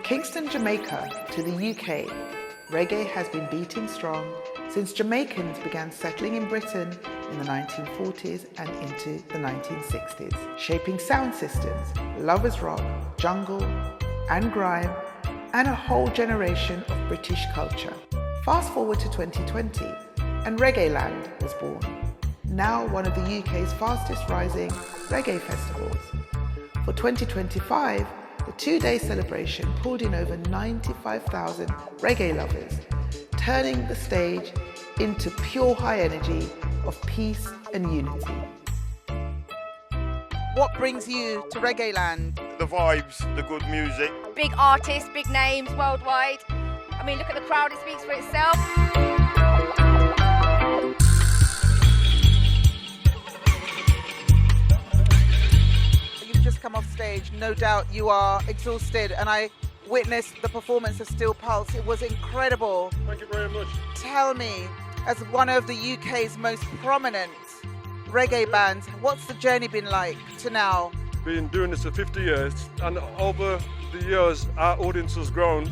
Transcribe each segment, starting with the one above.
Kingston, Jamaica to the UK, reggae has been beating strong since Jamaicans began settling in Britain in the 1940s and into the 1960s, shaping sound systems, lovers rock, jungle and grime, and a whole generation of British culture. Fast forward to 2020, and Reggae Land was born, now one of the UK's fastest rising reggae festivals. For 2025, the two-day celebration pulled in over 95,000 reggae lovers, turning the stage into pure high energy of peace and unity. What brings you to Reggae Land? The vibes, the good music. Big artists, big names worldwide. I mean, look at the crowd, it speaks for itself. You've just come off stage, no doubt you are exhausted, and I witnessed the performance of Steel Pulse. It was incredible. Thank you very much. Tell me, as one of the UK's most prominent reggae bands, what's the journey been like to now? Been doing this for 50 years, and over the years our audience has grown,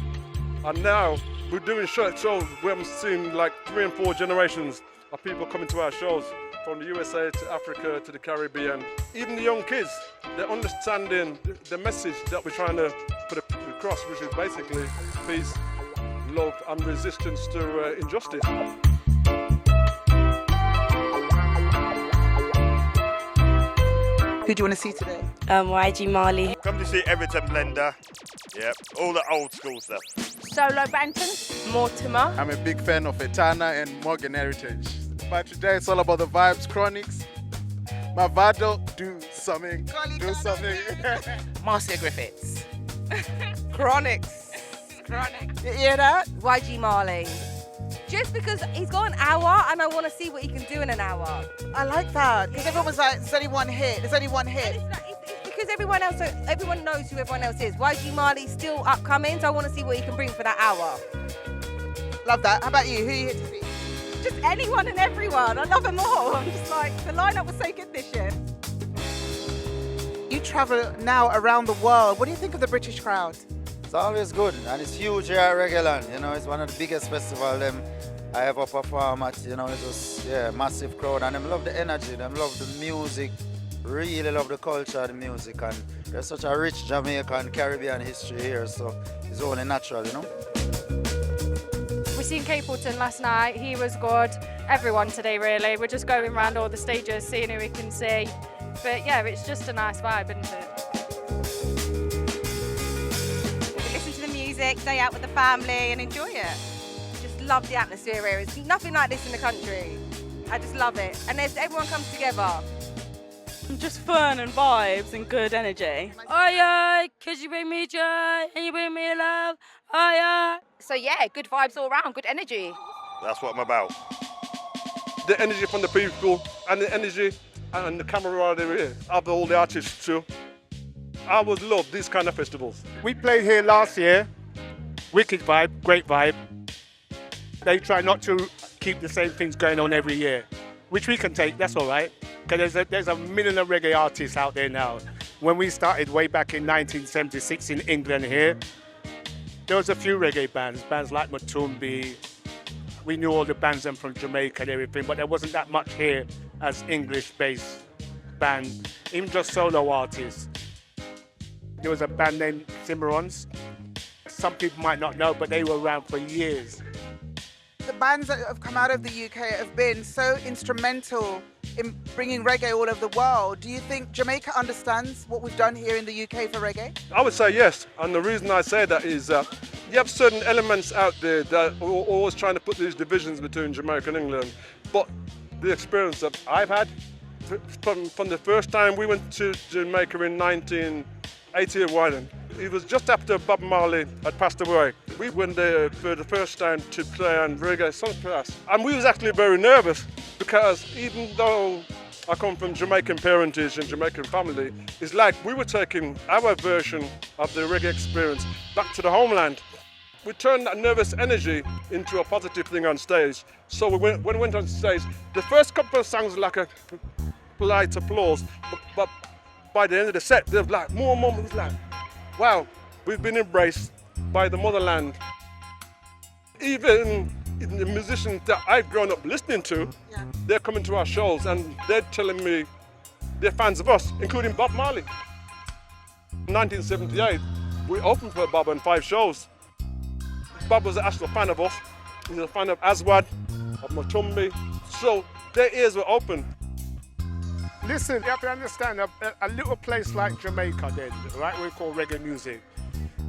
and now we're doing shows where I'm seeing like 3 and 4 generations of people coming to our shows, from the USA to Africa to the Caribbean. Even the young kids, they're understanding the message that we're trying to put across, which is basically peace, love and resistance to injustice. Who do you want to see today? YG Marley. Come to see Everton Blender. Yep, all the old school stuff. Solo Banton. Mortimer. I'm a big fan of Etana and Morgan Heritage. But today it's all about the vibes, Chronics. Mavado, do something. Do something. Marcia Griffiths. Chronics. You hear that? YG Marley. Just because he's got an hour and I want to see what he can do in an hour. I like that, because everyone was like, it's only one hit, it's only one hit. It's because everyone knows who everyone else is. YG Marley's still upcoming, so I want to see what he can bring for that hour. Love that. How about you? Who are you here to see? Just anyone and everyone. I love them all. I'm just like, the lineup was so good this year. You travel now around the world. What do you think of the British crowd? It's always good, and it's huge here at Reggae Land. You know, it's one of the biggest festivals I ever perform at. You know, it was massive crowd, and them love the energy, them love the music, really love the culture of the music, and there's such a rich Jamaican Caribbean history here, so it's only natural, you know. We seen Capleton last night, he was good. Everyone today really, we're just going around all the stages, seeing who we can see. But yeah, it's just a nice vibe, isn't it? Listen to the music, stay out with the family and enjoy it. Just love the atmosphere here. It's nothing like this in the country. I just love it. And everyone comes together. Just fun and vibes and good energy. Oh yeah, cause you bring me joy and you bring me love. Oh yeah. So yeah, good vibes all around, good energy. That's what I'm about. The energy from the people and the energy and the camaraderie of all the artists too. I would love these kind of festivals. We played here last year. Wicked vibe, great vibe. They try not to keep the same things going on every year, which we can take, that's all right. Because there's a million of reggae artists out there now. When we started way back in 1976 in England here, there was a few reggae bands like Matumbi. We knew all the bands them from Jamaica and everything, but there wasn't that much here as English-based band, even just solo artists. There was a band named Cimarrons. Some people might not know, but they were around for years. The bands that have come out of the UK have been so instrumental in bringing reggae all over the world. Do you think Jamaica understands what we've done here in the UK for reggae? I would say yes, and the reason I say that is you have certain elements out there that are always trying to put these divisions between Jamaica and England, but the experience that I've had from the first time we went to Jamaica in 1981, it was just after Bob Marley had passed away. We went there for the first time to play on Reggae Sunclass, and we was actually very nervous because even though I come from Jamaican parentage and Jamaican family, it's like we were taking our version of the reggae experience back to the homeland. We turned that nervous energy into a positive thing on stage. So when we went on stage, the first couple of songs were like a polite applause, but by the end of the set, there was like more moments like, wow, we've been embraced by the motherland. Even the musicians that I've grown up listening to, they're coming to our shows and they're telling me they're fans of us, including Bob Marley. In 1978, we opened for Bob on 5 shows. Bob was an actual fan of us. He's a fan of Aswad, of Matumbi, so their ears were open. Listen, you have to understand, a little place like Jamaica then, right, we call reggae music.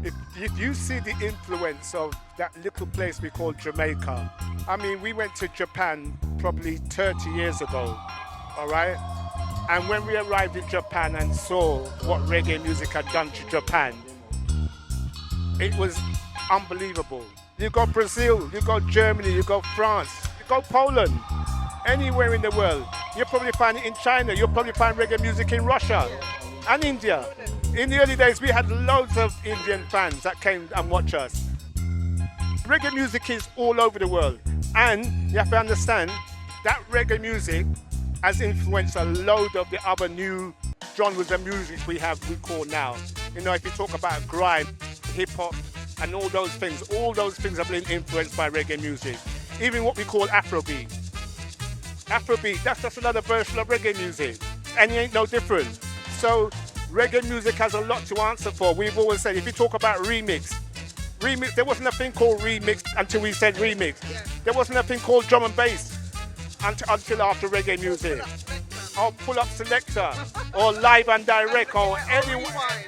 If you see the influence of that little place we call Jamaica, I mean, we went to Japan probably 30 years ago, all right? And when we arrived in Japan and saw what reggae music had done to Japan, it was unbelievable. You go Brazil, you go Germany, you go France, you go Poland, anywhere in the world. You'll probably find it in China, you'll probably find reggae music in Russia and India. In the early days, we had loads of Indian fans that came and watched us. Reggae music is all over the world. And you have to understand that reggae music has influenced a load of the other new genres of music we call now. You know, if you talk about grime, hip hop, and all those things have been influenced by reggae music. Even what we call Afrobeat. Afrobeat, that's just another version of reggae music, and it ain't no different. So reggae music has a lot to answer for. We've always said, if you talk about remix, there wasn't a thing called remix until we said remix. There wasn't a thing called drum and bass until after reggae music. Or pull-up selector, or live and direct, or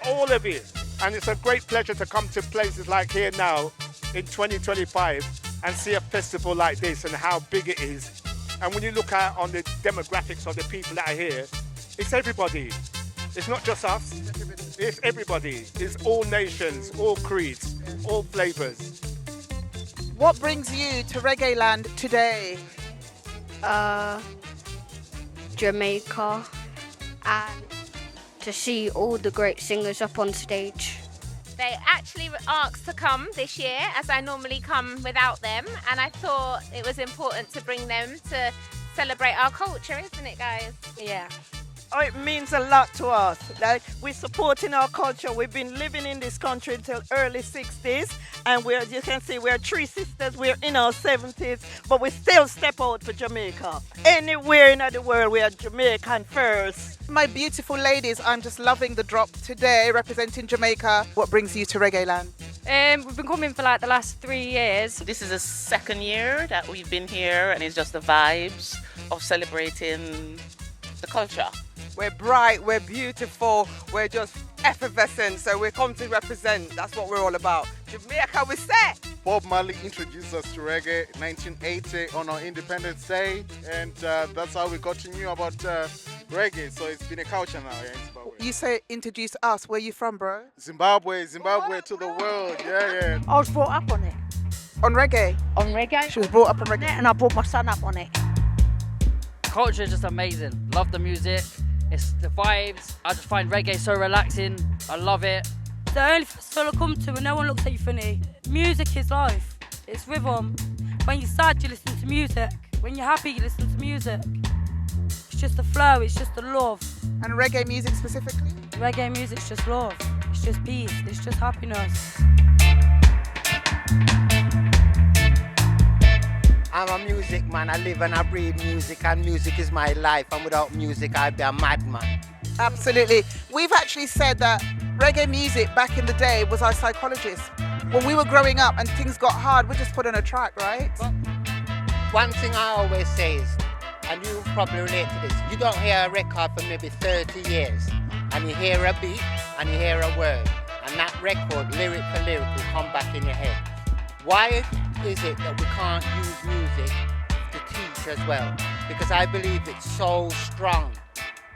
all of it. And it's a great pleasure to come to places like here now in 2025 and see a festival like this and how big it is. And when you look at on the demographics of the people that are here, it's everybody. It's not just us, it's everybody. It's all nations, all creeds, all flavors. What brings you to Reggae Land today? Jamaica, and to see all the great singers up on stage. They actually asked to come this year, as I normally come without them, and I thought it was important to bring them to celebrate our culture, isn't it, guys? Yeah. Oh, it means a lot to us. Like, we're supporting our culture. We've been living in this country until early 60s, and as you can see, we're 3 sisters. We're in our 70s, but we still step out for Jamaica. Anywhere in the world, we are Jamaican first. My beautiful ladies, I'm just loving the drop today, representing Jamaica. What brings you to Reggae Land? We've been coming for like the last 3 years. This is the 2nd year that we've been here, and it's just the vibes of celebrating the culture. We're bright, we're beautiful, we're just effervescent, so we come to represent. That's what we're all about. Jamaica, we set. Bob Marley introduced us to reggae in 1980 on our Independence Day, and that's how we got to know about reggae. So it's been a culture now here in Zimbabwe. You say introduce us. Where you from, bro? Zimbabwe to the world. Yeah. I was brought up on it. On reggae? On reggae. She was brought up on reggae. And I brought my son up on it. Culture is just amazing. Love the music. It's the vibes. I just find reggae so relaxing. I love it. The only festival I come to when no one looks at you funny. Music is life. It's rhythm. When you're sad, you listen to music. When you're happy, you listen to music. It's just the flow. It's just the love. And reggae music specifically? Reggae music's just love. It's just peace. It's just happiness. I'm a music man, I live and I breathe music, and music is my life, and without music I'd be a madman. Absolutely. We've actually said that reggae music back in the day was our psychologist. When we were growing up and things got hard, we just put on a track, right? But one thing I always say is, and you probably relate to this, you don't hear a record for maybe 30 years, and you hear a beat, and you hear a word, and that record, lyric for lyric, will come back in your head. Why is it that we can't use music to teach as well? Because I believe it's so strong.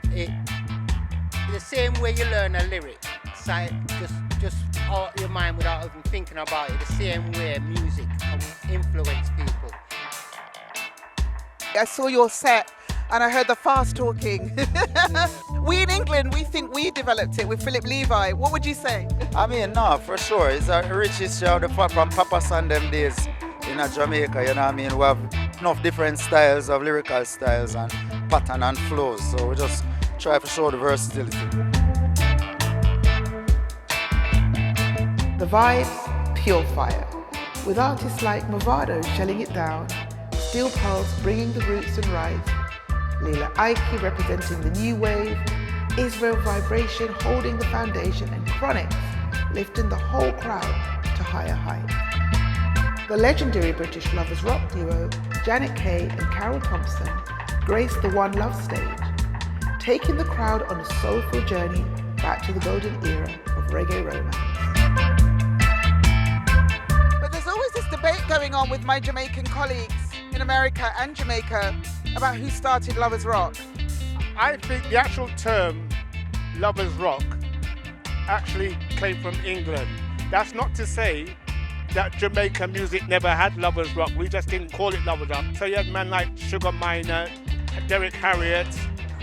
The same way you learn a lyric, just out your mind without even thinking about it, the same way music can influence people. I saw your set and I heard the fast talking. We in England, we think we developed it with Philip Levi. What would you say? I mean, no, for sure. It's a rich history of from Papa San them days in Jamaica, you know what I mean? We have enough different styles of lyrical styles and pattern and flows. So we just try to show the versatility. The vibes, pure fire, with artists like Movado shelling it down, Steel Pulse bringing the roots and rise, Leela Ike representing the new wave, Israel Vibration holding the foundation, and Chronics lifting the whole crowd to higher heights. The legendary British lovers rock duo Janet Kay and Carol Thompson graced the One Love stage, taking the crowd on a soulful journey back to the golden era of reggae romance. But there's always this debate going on with my Jamaican colleagues in America and Jamaica about who started lovers rock. I think the actual term lovers rock actually came from England. That's not to say that Jamaican music never had lovers rock. We just didn't call it lovers rock. So you had men like Sugar Minor, Derek Harriott,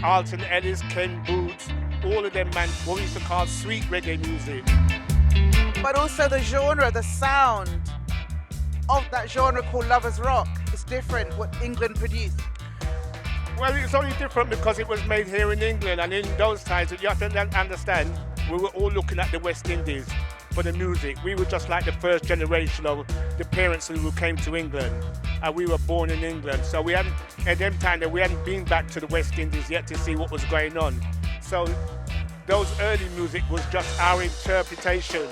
Alton Ellis, Ken Boots, all of them, man, what we used to call sweet reggae music. But also the genre, the sound of that genre called lovers rock is different, what England produced. Well, it's only different because it was made here in England, and in those times, you have to understand, we were all looking at the West Indies for the music. We were just like the first generation of the parents who came to England, and we were born in England. So we hadn't, at them time, we hadn't been back to the West Indies yet to see what was going on. So those early music was just our interpretation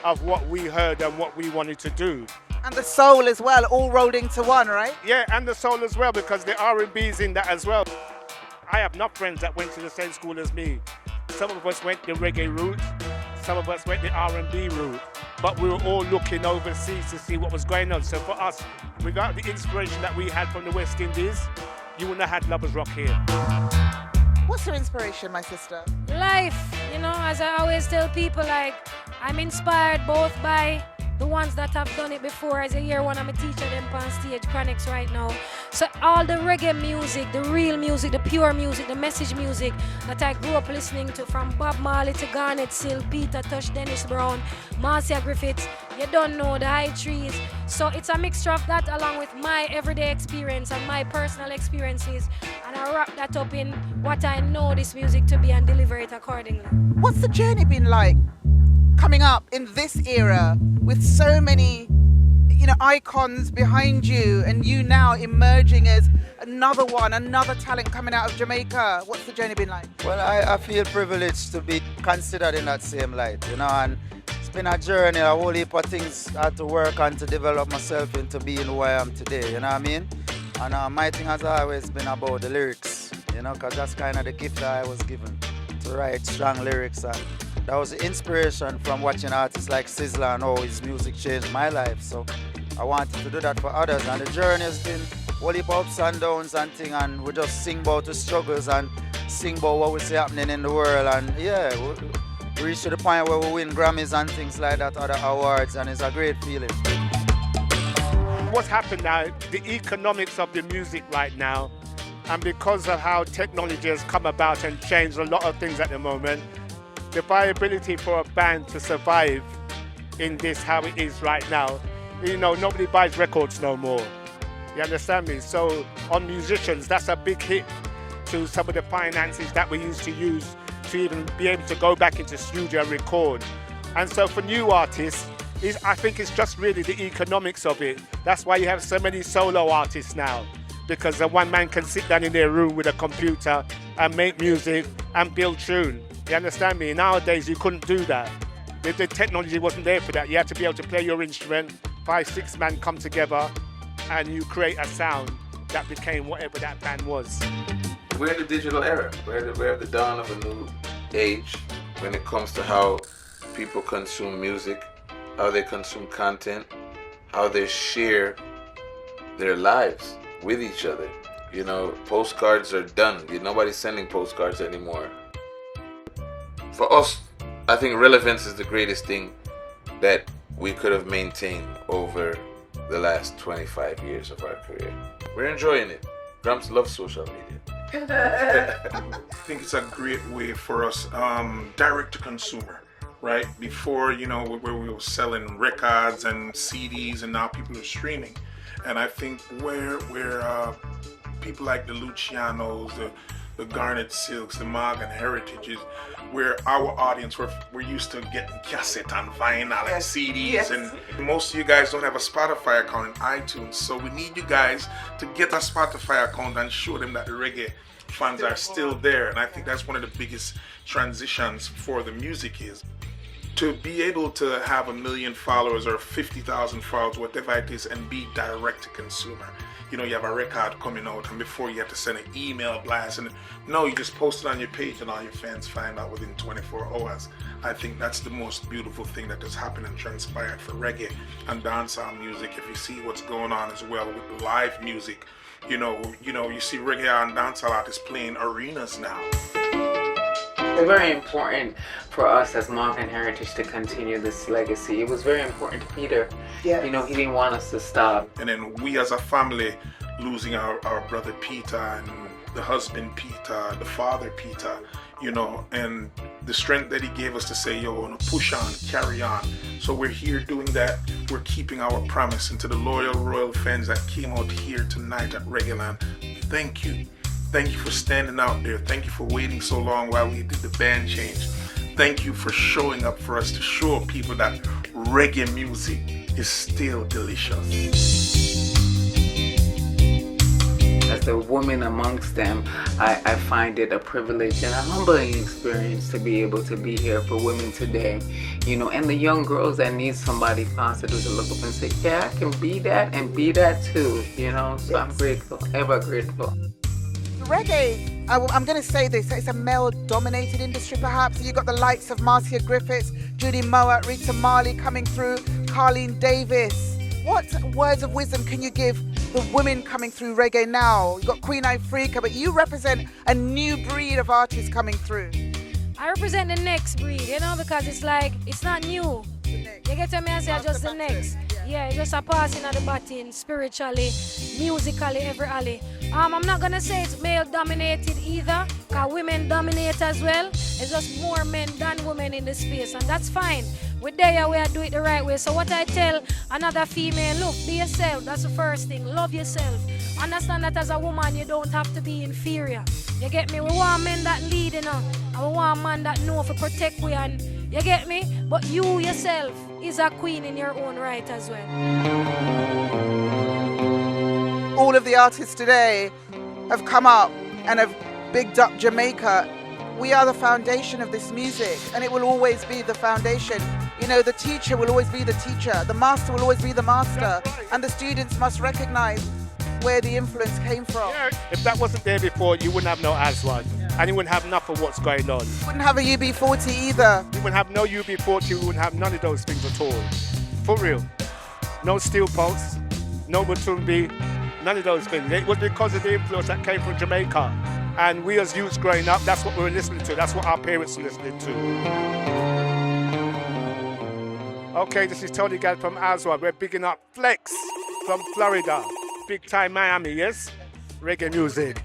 of what we heard and what we wanted to do. And the soul as well, all rolled into one, right? Yeah, and the soul as well, because the R&B's in that as well. I have not friends that went to the same school as me. Some of us went the reggae route, some of us went the R&B route, but we were all looking overseas to see what was going on. So for us, without the inspiration that we had from the West Indies, you wouldn't have had lovers rock here. What's your inspiration, my sister? Life, you know, as I always tell people, like, I'm inspired both by the ones that have done it before. As a year one, I'm a teacher them on stage, Chronics right now. So all the reggae music, the real music, the pure music, the message music that I grew up listening to, from Bob Marley to Garnet Sill, Peter Tosh, Dennis Brown, Marcia Griffiths, you don't know, the High Trees. So it's a mixture of that along with my everyday experience and my personal experiences, and I wrap that up in what I know this music to be and deliver it accordingly. What's the journey been like coming up in this era with so many, you know, icons behind you, and you now emerging as another talent coming out of Jamaica? What's the journey been like? Well, I feel privileged to be considered in that same light, you know, and it's been a journey, a whole heap of things I had to work on to develop myself into being who I am today, you know what I mean? And my thing has always been about the lyrics, you know, because that's kind of the gift that I was given, to write strong lyrics. And that was the inspiration from watching artists like Sizzla and how his music changed my life. So I wanted to do that for others, and the journey has been all heap of ups and downs and things, and we just sing about the struggles and sing about what we see happening in the world, and yeah, we reached to the point where we win Grammys and things like that, other awards, and it's a great feeling. What's happened now, the economics of the music right now, and because of how technology has come about and changed a lot of things at the moment, the viability for a band to survive in this, how it is right now, you know, nobody buys records no more. You understand me? So on musicians, that's a big hit to some of the finances that we used to use to even be able to go back into studio and record. And so for new artists, I think it's just really the economics of it. That's why you have so many solo artists now, because one man can sit down in their room with a computer and make music and build tune. You understand me? Nowadays you couldn't do that. The technology wasn't there for that. You had to be able to play your instrument, 5-6 men come together, and you create a sound that became whatever that band was. We're in the digital era. We're at the dawn of a new age when it comes to how people consume music, how they consume content, how they share their lives with each other. You know, postcards are done. Nobody's sending postcards anymore. For us, I think relevance is the greatest thing that we could have maintained over the last 25 years of our career. We're enjoying it. Gramps loves social media. I think it's a great way for us, direct to consumer, right? Before, you know, where we were selling records and CDs, and now people are streaming. And I think where people like the Lucianos, the the garnet silks, the Morgan heritages, where our audience we're used to getting cassette and vinyl and CDs, and most of you guys don't have a Spotify account and iTunes, so we need you guys to get a Spotify account and show them that the reggae fans are still there. And I think that's one of the biggest transitions for the music is to be able to have 1 million followers or 50,000 followers, whatever it is, and be direct to consumer. You know, you have a record coming out, and before you have to send an email blast, and no, you just post it on your page and all your fans find out within 24 hours. I think that's the most beautiful thing that has happened and transpired for reggae and dancehall music. If you see what's going on as well with live music, you see reggae and dancehall artists playing arenas now. It's very important for us as Morgan Heritage to continue this legacy. It was very important to Peter. Yeah. You know, he didn't want us to stop. And then we as a family losing our brother Peter and the husband Peter, the father Peter, you know, and the strength that he gave us to say, yo, we're gonna push on, carry on. So we're here doing that. We're keeping our promise. And to the loyal royal fans that came out here tonight at Reggae Land, thank you. Thank you for standing out there. Thank you for waiting so long while we did the band change. Thank you for showing up for us to show people that reggae music is still delicious. As a woman amongst them, I find it a privilege and a humbling experience to be able to be here for women today, you know, and the young girls that need somebody positive to look up and say, yeah, I can be that and be that too, you know, so I'm grateful, ever grateful. Reggae, I'm going to say this, it's a male-dominated industry perhaps. You've got the likes of Marcia Griffiths, Judy Mowat, Rita Marley coming through, Carleen Davis. What words of wisdom can you give the women coming through reggae now? You've got Queen Ifrica, but you represent a new breed of artists coming through. I represent the next breed, you know, because it's like, it's not new. You get what I say, just the next. Yeah, it's just a passing of the baton, spiritually, musically, every alley. I'm not gonna say it's male dominated either, because women dominate as well. It's just more men than women in the space, and that's fine. We're there, we are doing it the right way. So what I tell another female, look, be yourself. That's the first thing. Love yourself. Understand that as a woman, you don't have to be inferior. You get me? We want men that lead, you know, and we want men that know to protect we, and you get me? But you yourself is a queen in your own right as well. All of the artists today have come up and have bigged up Jamaica. We are the foundation of this music, and it will always be the foundation. You know, the teacher will always be the teacher, the master will always be the master, and the students must recognize where the influence came from. If that wasn't there before, you wouldn't have no Aswan, and you wouldn't have enough of what's going on. Wouldn't have a UB40 either. We wouldn't have no UB40, we wouldn't have none of those things at all. For real. No steel pulse, no Batumbi, none of those things. It was because of the influence that came from Jamaica. And we as youths growing up, that's what we were listening to. That's what our parents were listening to. Okay, this is Tony Gad from Aswan. We're bigging up Flex from Florida. Big time Miami, yes? Reggae music.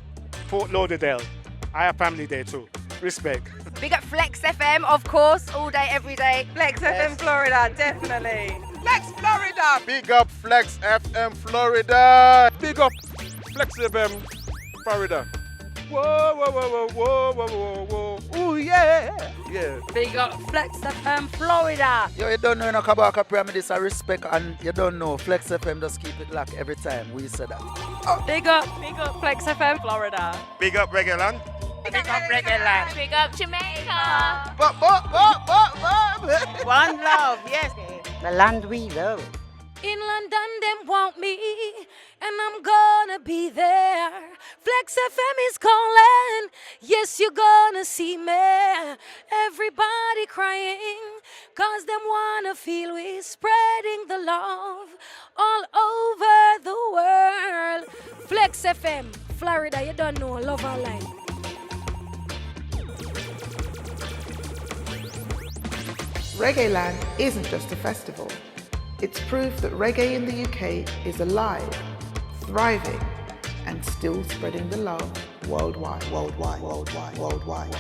Fort Lauderdale. I have family there too. Respect. Big up Flex FM, of course, all day, every day. Flex FM Florida, definitely. Flex Florida! Big up Flex FM Florida! Big up Flex FM Florida. Whoa, whoa, whoa, whoa, whoa, whoa, whoa. Ooh, yeah. Yeah. Big up Flex FM Florida. Yo, you don't know no Kabaka Pyramid, I respect, and you don't know Flex FM just keep it locked every time we say that. Big up Flex FM Florida. Big up Reggae Land. Big up Reggae Land. Big up Jamaica. One love, yes. The land we love. In London, them want me, and I'm gonna be there. Flex FM is calling, yes, you're gonna see me. Everybody crying, cause them wanna feel we spreading the love all over the world. Flex FM, Florida, you don't know, love our life. Reggae Land isn't just a festival. It's proof that reggae in the UK is alive, thriving, and still spreading the love worldwide, worldwide, worldwide, worldwide.